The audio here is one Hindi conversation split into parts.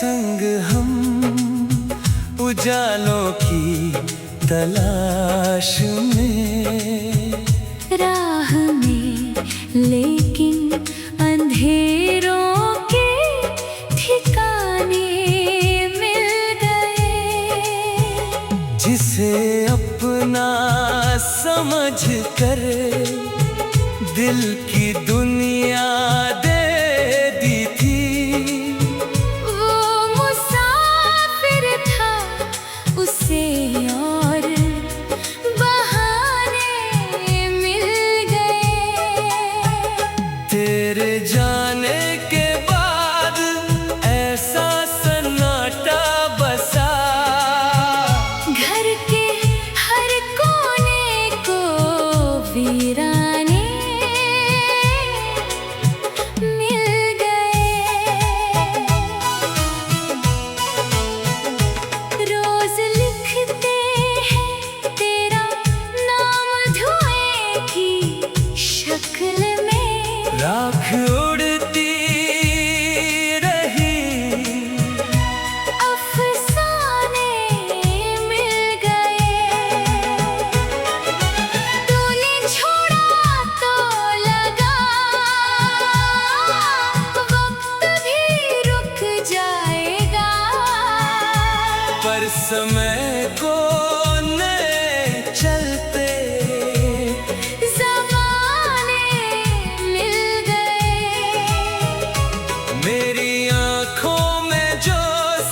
संग हम उजालों की तलाश में, राह में लेकिन अंधेरों के ठिकाने मिल गए। जिसे अपना समझ कर दिल की दुनिया दे दी थी, वो मुसाफिर था, उसे और बहाने मिल गए। तेरे जाने के बाद ऐसा सन्नाटा बसा, घर के हर कोने को वीराने मिल गए। रोज लिखते हैं तेरा नाम धुएं की शक्ल में, राख उड़ती रही, अफसाने मिल गए। तूने छोड़ा तो लगा वक्त भी रुक जाएगा, पर समय को नए चलते ज़माने मिल गए। मेरी आँखों में जो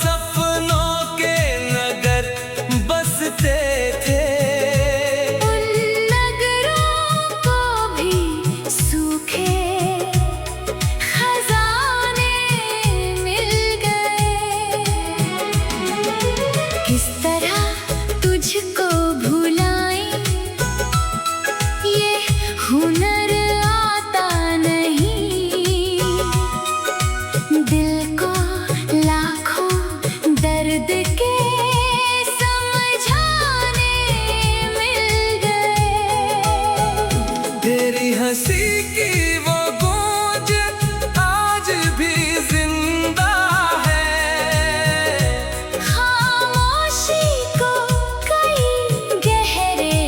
सपनों के नगर बसते थे, उन नगरों को भी सूखे खजाने मिल गए। किस तरह तुझको भुलाएं, ये हुनर आता नहीं। दिल को लाखों दर्द के समझाने मिल गए। तेरी हंसी की वो गूंज आज भी जिंदा है, खामोशी को कई गहरे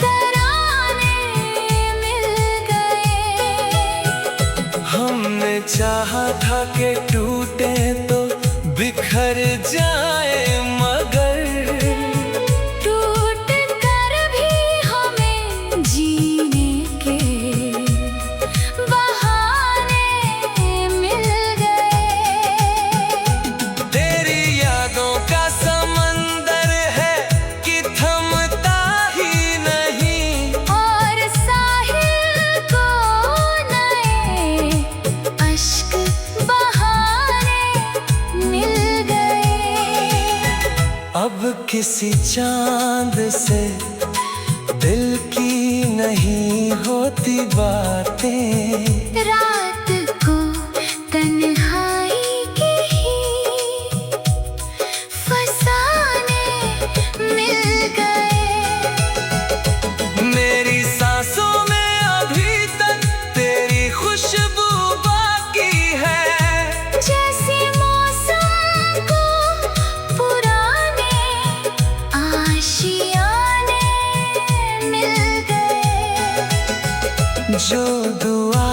तराने मिल गए। हमने चाहा था कि टूटे तो बिखर जाए, मगर टूट कर भी हमें जीने के बहाने मिल गए। तेरी यादों का समंदर है कि थमता ही नहीं, और साहिल को नए अश्क बहाने मिल गए। अब किसी चांद से दिल की नहीं होती बातें, रात को तन्हाई के ही फसाने मिल गए। मेरी सांसों में अभी तक तेरी खुशबू बाकी है, जैसे मौसम को पुराने आशियाने मिल गए। जो दुआ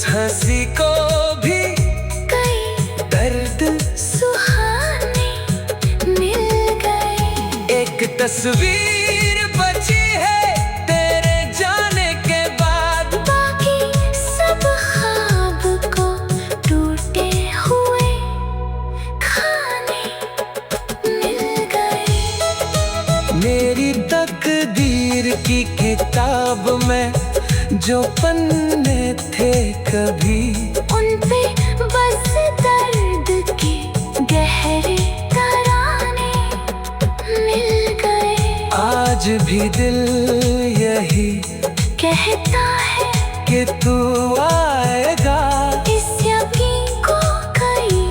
उस हंसी को भी कई दर्द सुहाने मिल गए। एक तस्वीर बची है तेरे जाने के बाद, बाकी सब ख्वाब को टूटे हुए खाने मिल गए। मेरी तकदीर की किताब में जो पन्ने थे कभी, उन पे बस दर्द के गहरे तराने मिल गए। आज भी दिल यही कहता है कि तू आएगा। इस यकीन को कई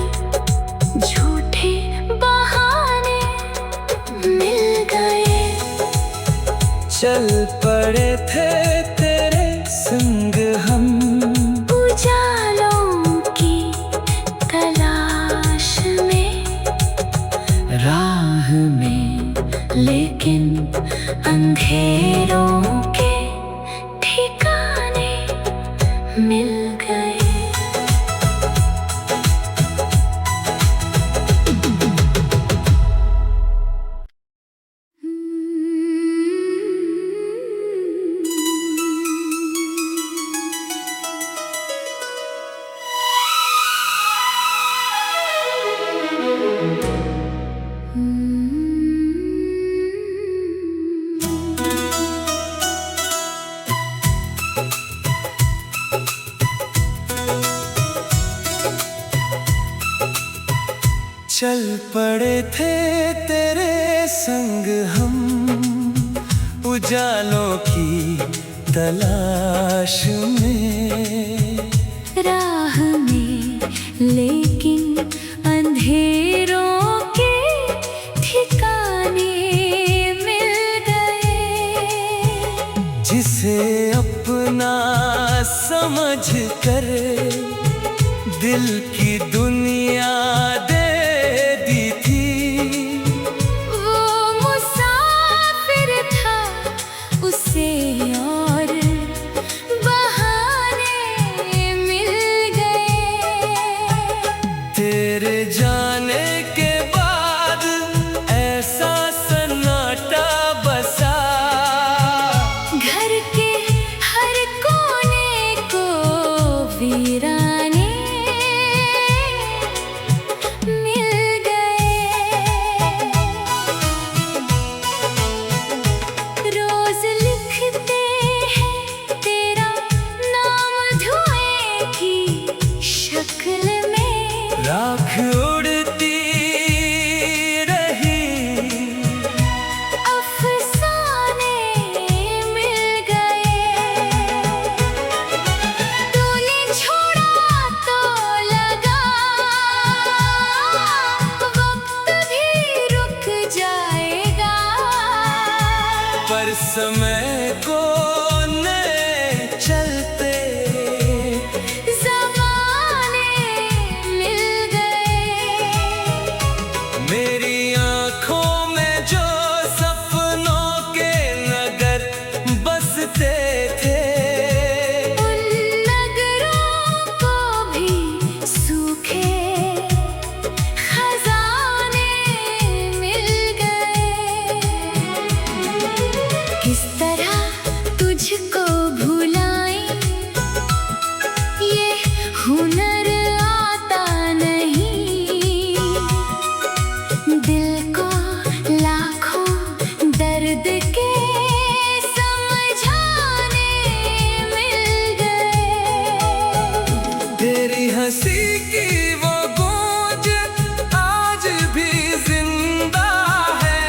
झूठे बहाने मिल गए। चल पड़े थे तेरे संग हम, उजालों की तलाश में, राह में लेकिन अंधेरों के ठिकाने मिल गए। चल पड़े थे तेरे संग हम, उजालों की तलाश में, राह में लेकिन अंधेरों के ठिकाने मिल गए। जिसे अपना समझ कर दिल की दुनिया दे दी थी, वो मुसाफिर था, उसे और बहाने मिल गए। तेरे जाने के बाद ऐसा सन्नाटा बसा, घर के हर कोने को वीराने मिल गए। रोज लिखते हैं तेरा नाम धुएं की शक्ल में, राख उड़ती रही, अफसाने मिल गए। तूने छोड़ा तो लगा वक्त भी रुक जाएगा, पर समय को नए चलते ज़माने मिल गए। मेरी आँखों में जो सपनों के नगर बसते थे, उन नगरों को भी सूखे खजाने मिल गए। किस तरह तुझको भुलाएं, ये हुनर आता नहीं। दिल को लाखों दर्द के समझाने मिल गए। तेरी हंसी की वो गूंज आज भी जिंदा है।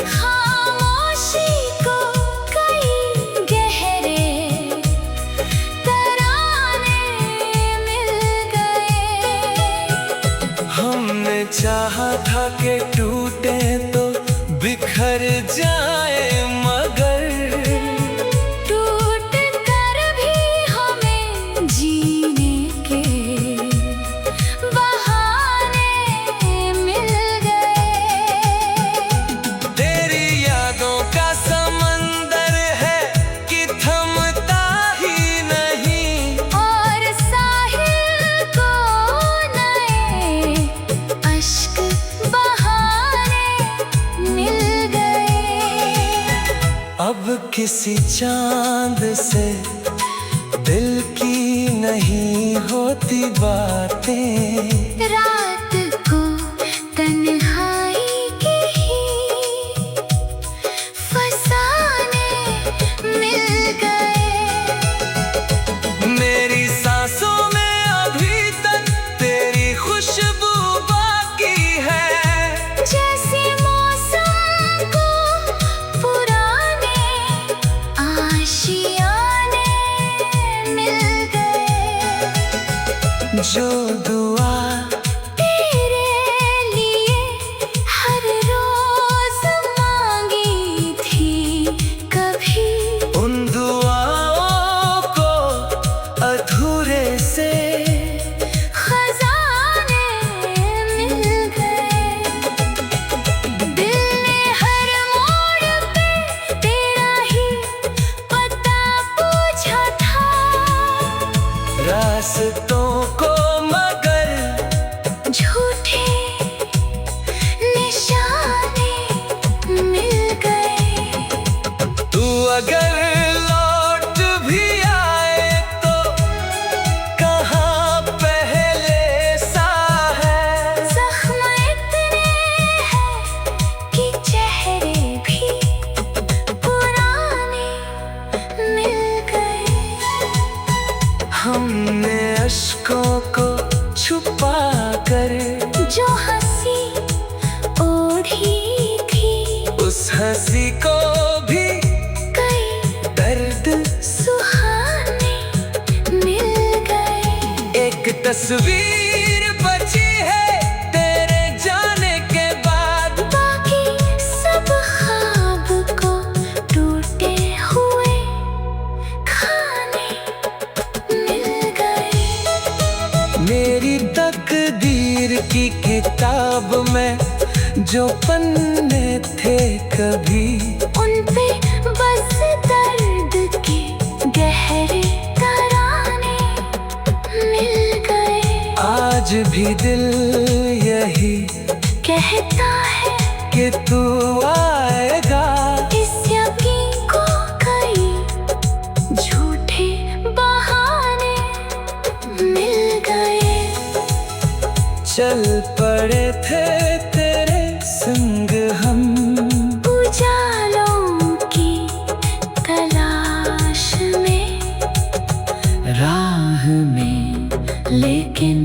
खामोशी को कई गहरे तराने मिल गए। हमने चाहा था कि टूटे तो बिखर जाए, मगर टूट कर भी हमें जीने के बहाने मिल गए। तेरी यादों का समंदर है कि थमता ही नहीं। किसी चांद से दिल की नहीं होती बातें। रात को तन्हाई के ही फसाने मिल गए। मेरी सांसों में अभी तक तेरी खुशबू बाकी है। जैसे मौसम को पुराने आशियाने मिल गए। जो दुआ तेरे लिए हर रोज मांगी थी, कभी उन दुआओं को अधूरे से खजाने मिल गए। दिल ने हर मोड़ पे तेरा ही पता पूछा था। रास्तों को मगर झूठे निशाने मिल गए। तू अगर लौट भी आए तो कहाँ पहले सा है। जख्म इतने हैं कि चेहरे भी पुराने मिल गए। हमने अश्कों को छुपा कर जो हंसी ओढ़ी थी, उस हंसी को भी कई दर्द सुहाने मिल गए। एक तस्वीर बची है तेरे जाने के बाद। बाकी सब ख्वाब को टूटे हुए खाने मिल गए। मेरी तकदीर की किताब में जो पन्ने थे कभी, उन पे बस दर्द के गहरे तराने मिल गए। आज भी दिल यही कहता है कि तू आएगा। इस यकीन को कई झूठे बहाने मिल गए। चल पड़े थे तेरे संग हम, उजालों की तलाश में, राह में लेकिन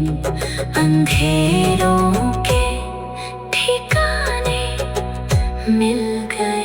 अंधेरों के ठिकाने मिल गए।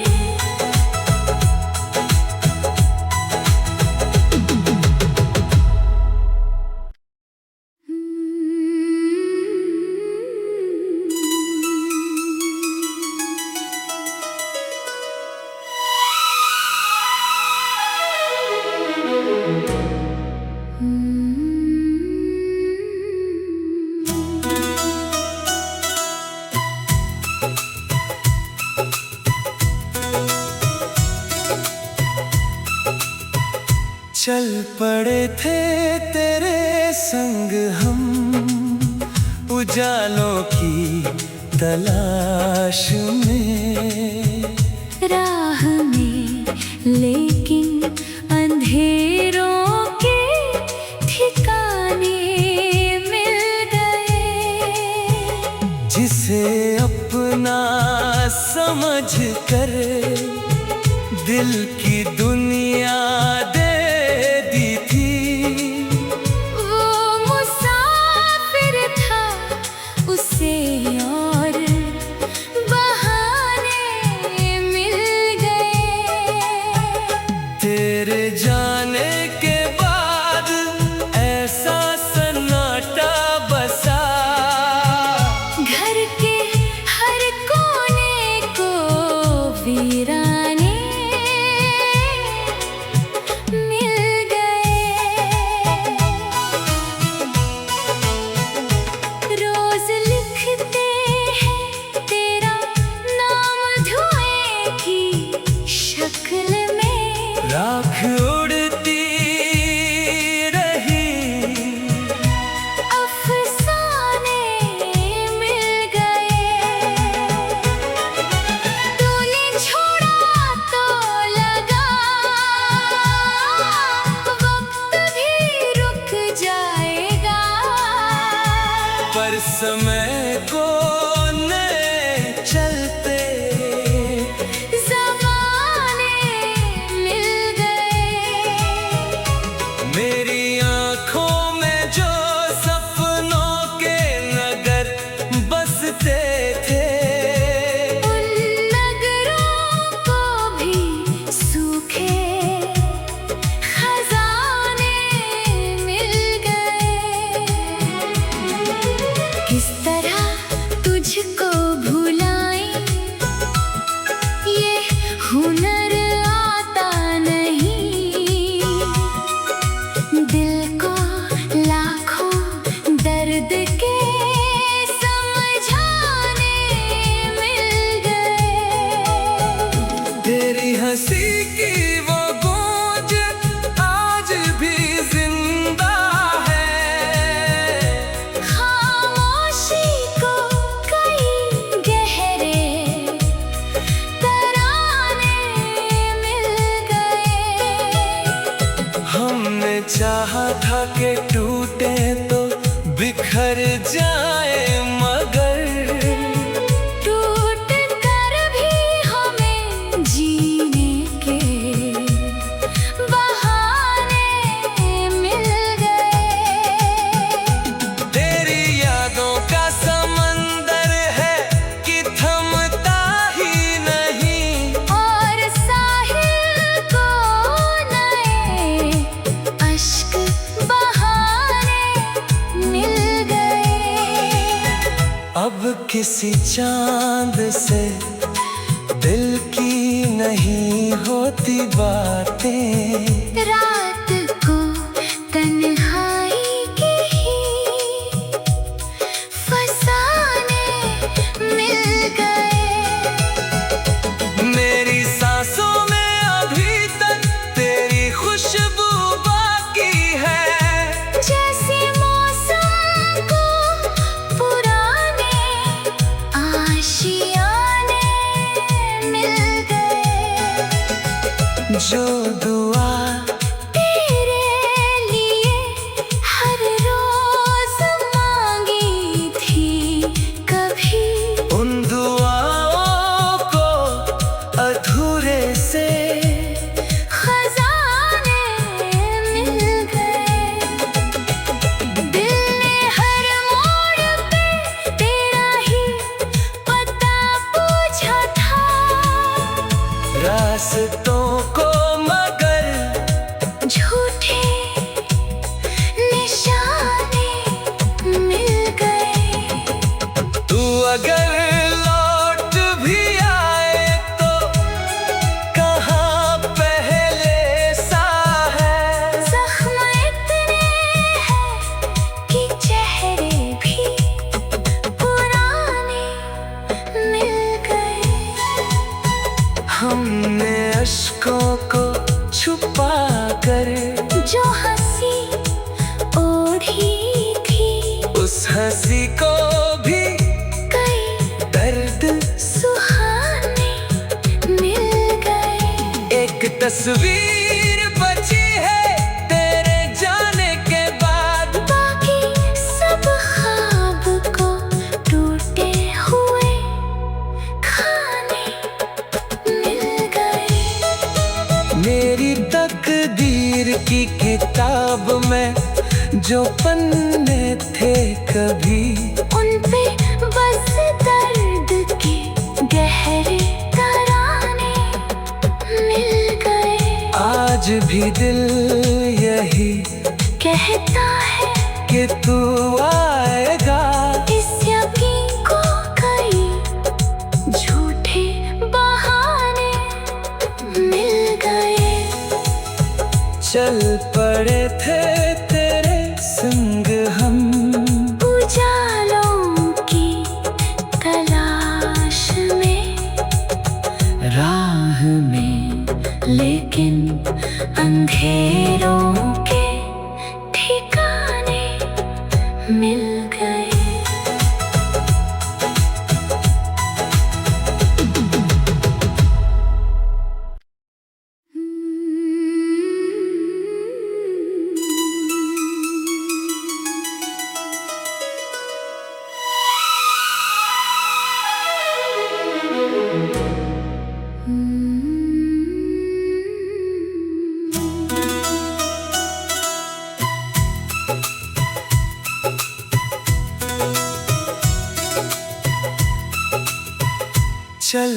चल पड़े थे तेरे संग हम, उजालों की तलाश में, राह में लेकिन अंधेरों के ठिकाने मिल गए। जिसे अपना समझ कर दिल की दुनिया दे दी थी। वो मुसाफिर था, उसे और बहाने मिल गए। समय को नए चलते ज़माने मिल गए। मेरी आंखों में जो सपनों के नगर बसते थे, उन नगरों को भी सूखे खजाने मिल गए। किस तरह तुझको भुलाएं, ये हुनर आता नहीं। दिल को लाखों दर्द के समझाने मिल गए। तेरी हंसी की वो गूंज आज भी जिंदा है। खामोशी को कई गहरे तराने मिल गए। हमने चाहा था कि टूटे तो बिखर जाए, मगर टूट कर भी हमें जीने के बहाने मिल गए। तेरी यादों का समंदर है कि थमता ही नहीं। और साहिल को नए अश्क बहाने मिल गए। अब किसी चांद से दिल की नहीं होती बातें। रात को तन्हाई के ही फसाने मिल गए। मेरी सांसों में अभी तक तेरी खुशबू बाकी है। जैसे मौसम को पुराने आशियाने मिल गए। जो दुआ तेरे लिए हर रोज मांगी थी, कभी उन दुआओं को अधूरे से खजाने मिल गए। दिल ने हर मोड़ पे तेरा ही पता पूछा था। रास्तों को मगर झूठे निशाने मिल गए। तू अगर लौट भी आए तो कहाँ पहले सा है। ज़ख्म इतने हैं कि चेहरे भी पुराने मिल गए। हमने अश्कों को छुपा कर जो हंसी ओढ़ी थी, उस हंसी को भी कई दर्द सुहाने मिल गए। एक तस्वीर बची है तेरे जाने के बाद। बाकी सब ख्वाब को टूटे हुए खाने मिल गए। मेरी तकदीर की किताब में जो पन्ने थे कभी, उन पे बस दर्द के गहरे तराने मिल गए। आज भी दिल यही कहता है कि तू आएगा। इस यकीन को कई झूठे बहाने मिल गए। चल पड़े थे तेरे संग हम, उजालों की तलाश में, राह में लेकिन अंधेरों के ठिकाने मिल गए।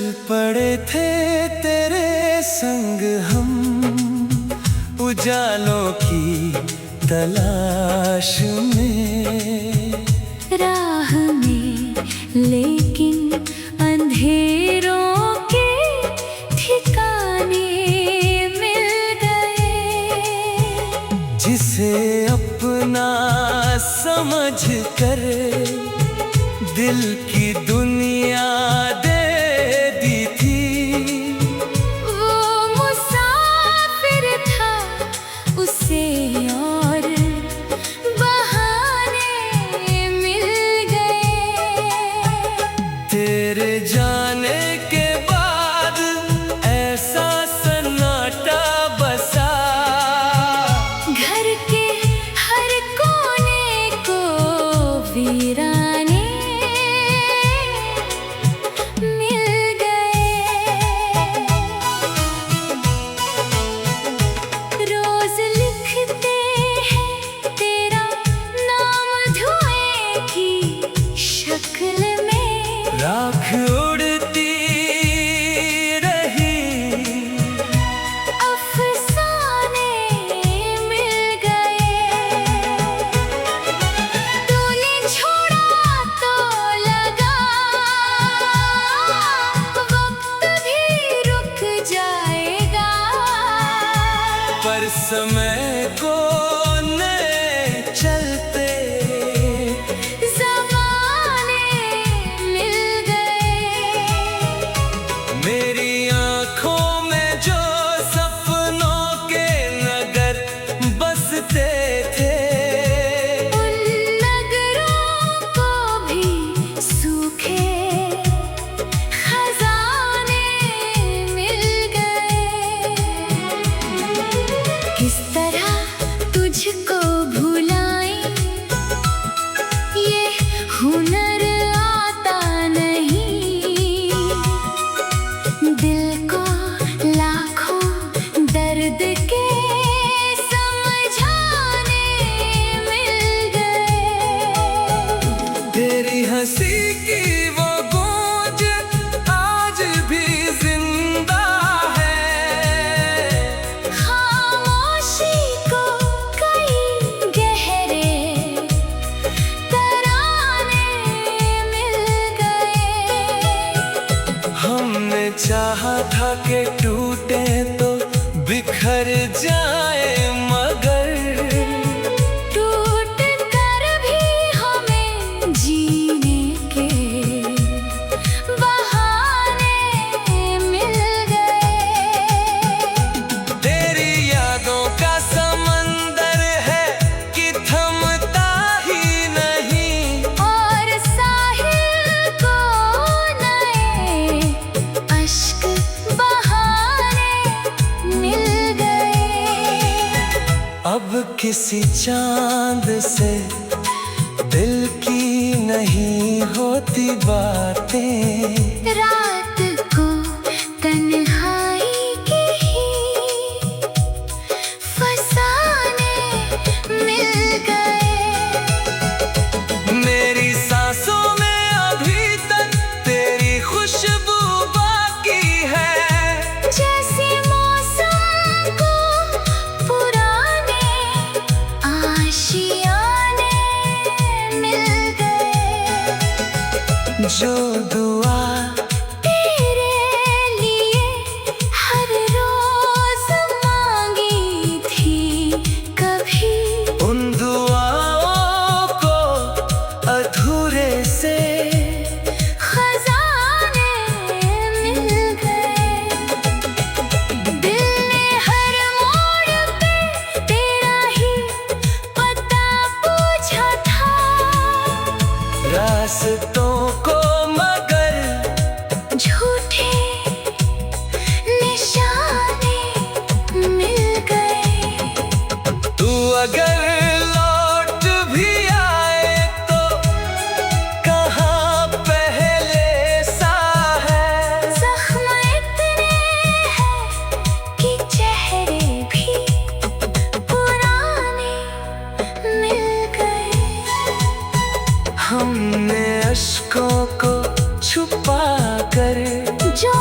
पड़े थे तेरे संग हम, उजालों की तलाश में। राह में लेकिन अंधेरों के ठिकाने मिल गए। जिसे अपना समझ कर दिल की दुनिया दे दी थी, वो मुसाफिर था, उसे और बहाने मिल गए। तेरे जाने के बाद ऐसा सन्नाटा बसा, घर के हर कोने को वीराने मिल गए। रोज लिखते हैं तेरा नाम धुएं की शक्ल में। राख उड़ती रही, अफसाने मिल गए। तूने छोड़ा तो लगा वक्त भी रुक जाएगा। पर समय को नए चलते ज़माने मिल गए। मेरी आँखों में जो सपनों के नगर बसते थे, उन नगरों को भी सूखे खजाने मिल गए। किस तरह तुझको भुलाएं, ये हुनर आता नहीं। दिल को लाखों दर्द के समझाने मिल गए। तेरी हंसी की वो गूंज आज भी जिंदा है। खामोशी को कई गहरे तराने मिल गए। हमने चाहा था कि टूटे तो बिखर जाए, मगर टूट कर भी हमें जीने के बहाने मिल गए। तेरी यादों का समंदर है कि थमता ही नहीं। और साहिल को नए अश्क बहाने मिल गए। अब किसी चांद से दिल की नहीं होती बातें। रात को तन्हाई की ही फसाने मिल गए। मेरी सांसों में अभी तक तेरी खुशबू बाकी है। जैसे मौसम को पुराने आशियाने मिल गए। जो दुआ तेरे लिए हर रोज मांगी थी, कभी उन दुआओं को अधूरे से खजाने मिल गए। दिल ने हर मोड़ पे तेरा ही पता पूछा था। रास्तों को मगर झूठे निशाने मिल गए। तू अगर लौट भी आए तो कहाँ पहले सा है। ज़ख्म इतने हैं कि चेहरे भी पुराने मिल गए। हमने अश्कों को छुपा कर जो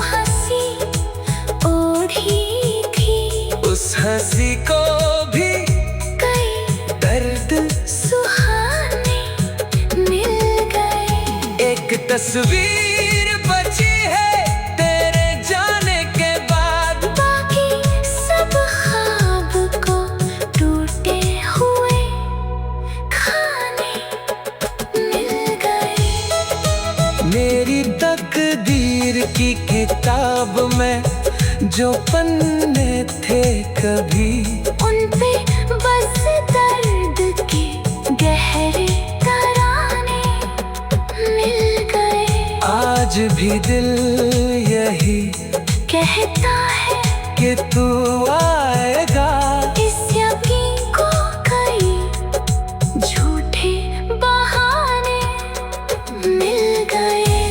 तस्वीर बची है तेरे जाने के बाद। बाकी सब ख्वाब को टूटे हुए खाने मिल गए। मेरी तकदीर की किताब में जो पन्ने थे कभी, उन पे बस दर्द के गहरे तराने मिल गए। आज भी दिल यही कहता है कि तू आएगा। इस यकीन को कई झूठे बहाने मिल गए।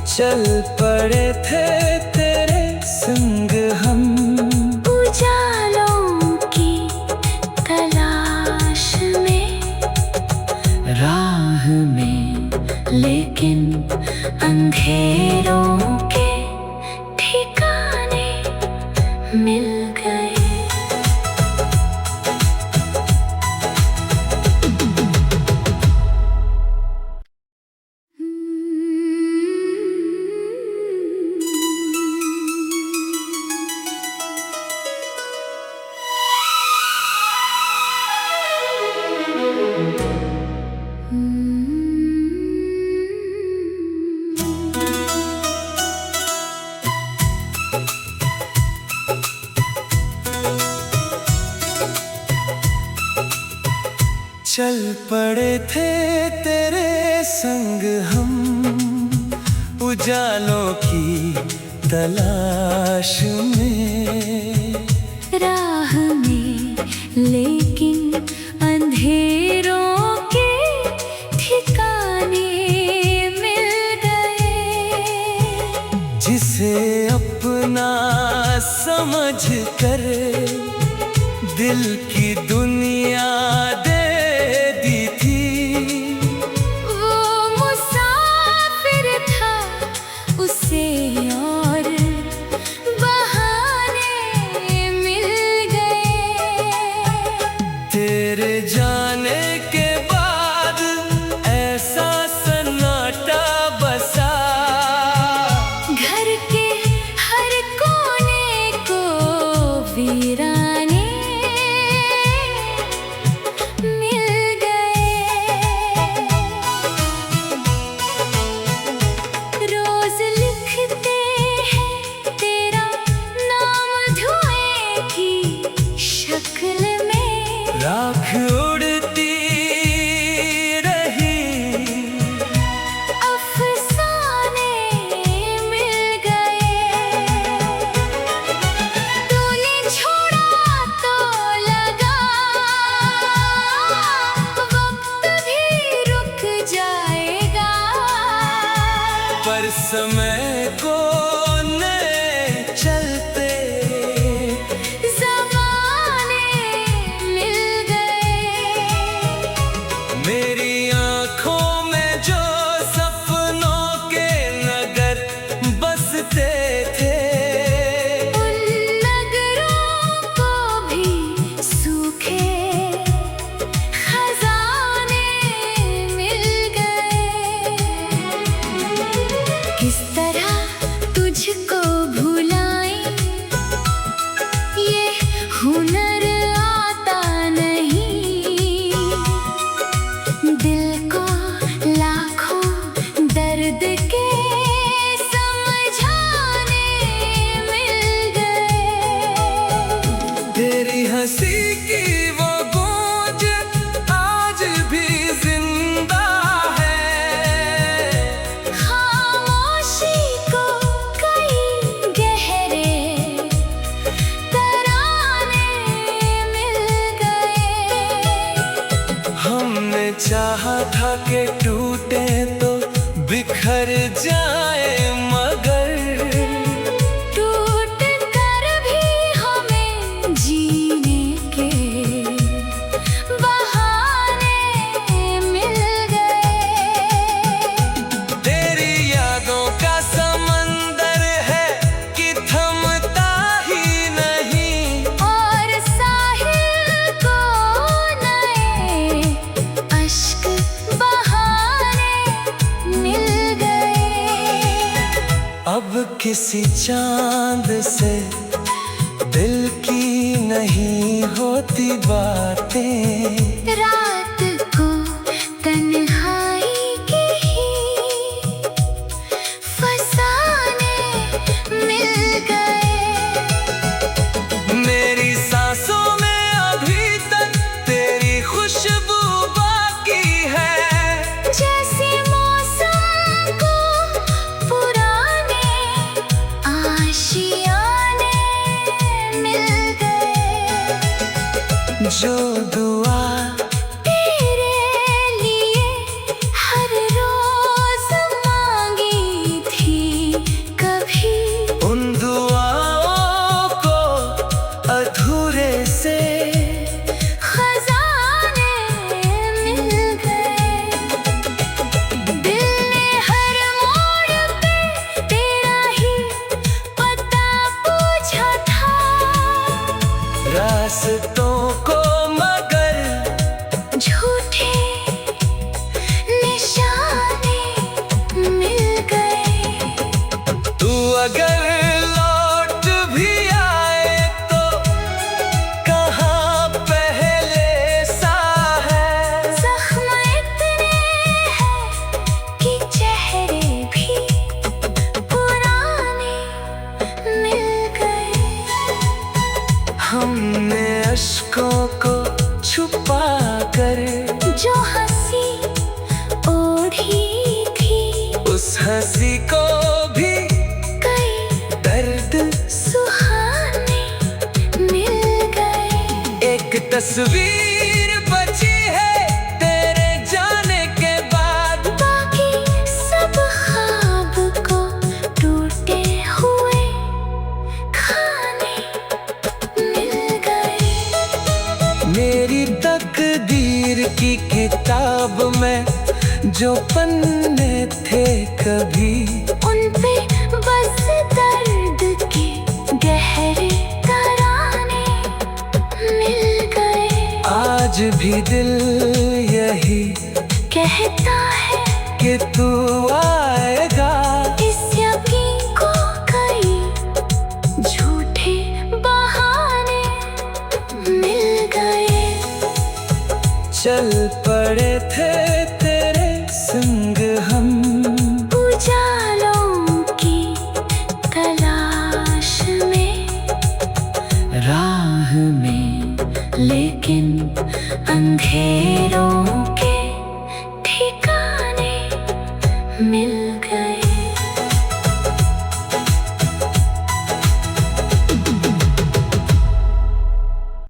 चल पड़े थे तेरे संग हम, उजालों की तलाश में, राह में लेकिन अंधेरों के ठिकाने मिल गए। चल पड़े थे तेरे संग हम, उजालों की तलाश में, राह में लेकिन अंधेरों के ठिकाने मिल गए। जिसे अपना समझ कर दिल की दुनिया दे दी थी, वो मुसाफिर था, उसे और बहाने मिल गए। तेरे जाने के बाद ऐसा सन्नाटा बसा, घर के हर कोने को वीराने मिल गए। रोज लिखते हैं तेरा नाम धुएं की शक्ल में, राख उड़ती रही, अफसाने मिल गए। तूने छोड़ा तो लगा वक्त भी रुक जाएगा, पर समय को नए चलते ज़माने मिल गए। मेरी आँखों में जो सपनों के नगर बसते थे, उन नगरों को भी सूखे खजाने मिल गए। किस तरह तुझको भुलाएं, ये हुनर आता नहीं। दिल को लाखों दर्द के समझाने मिल गए। तेरी हंसी की वो गूंज आज भी जिंदा है। खामोशी को कई गहरे तराने मिल गए। हमने चाहा था कि टूटे तो बिखर जाए, मगर टूट कर भी हमें जीने के बहाने मिल गए। तेरी यादों का समंदर है कि थमता ही नहीं, और साहिल को नए अश्क बहाने मिल किसी चांद से दिल की नहीं होती बातें। रात को तन्हाई के ही फसाने मिल गए। मेरी सांसों में अभी तक तेरी खुशबू बाकी है। जैसे मौसम को पुराने आशियाने मिल गए। जो दुआ तेरे लिए हर रोज मांगी थी, कभी उन दुआओं को अधूरे से खजाने मिल गए। दिल ने हर मोड़ पे तेरा ही पता पूछा था। रास्तों को मगर झूठे निशाने मिल गए। तू अगर लौट भी आए तो कहाँ पहले सा है। जख्म इतने हैं कि चेहरे भी पुराने मिल गए। हमने अश्कों को छुपा कर जो हंसी ओढ़ी थी, उस हंसी को भी कई दर्द सुहाने मिल गए। एक तस्वीर बची है तेरे जाने के बाद। बाकी सब ख्वाब को टूटे हुए खाने मिल गए। मेरी तकदीर की किताब में जो पन्ने थे कभी, उन पे बस दर्द के गहरे तराने मिल गए। आज भी दिल यही कहता है कि तू आएगा। इस यकीन को कई झूठे बहाने मिल गए। चल पड़े थे तेरे संग हम, उजालों की तलाश में, राह में लेकिन अंधेरों के ठिकाने मिल गए।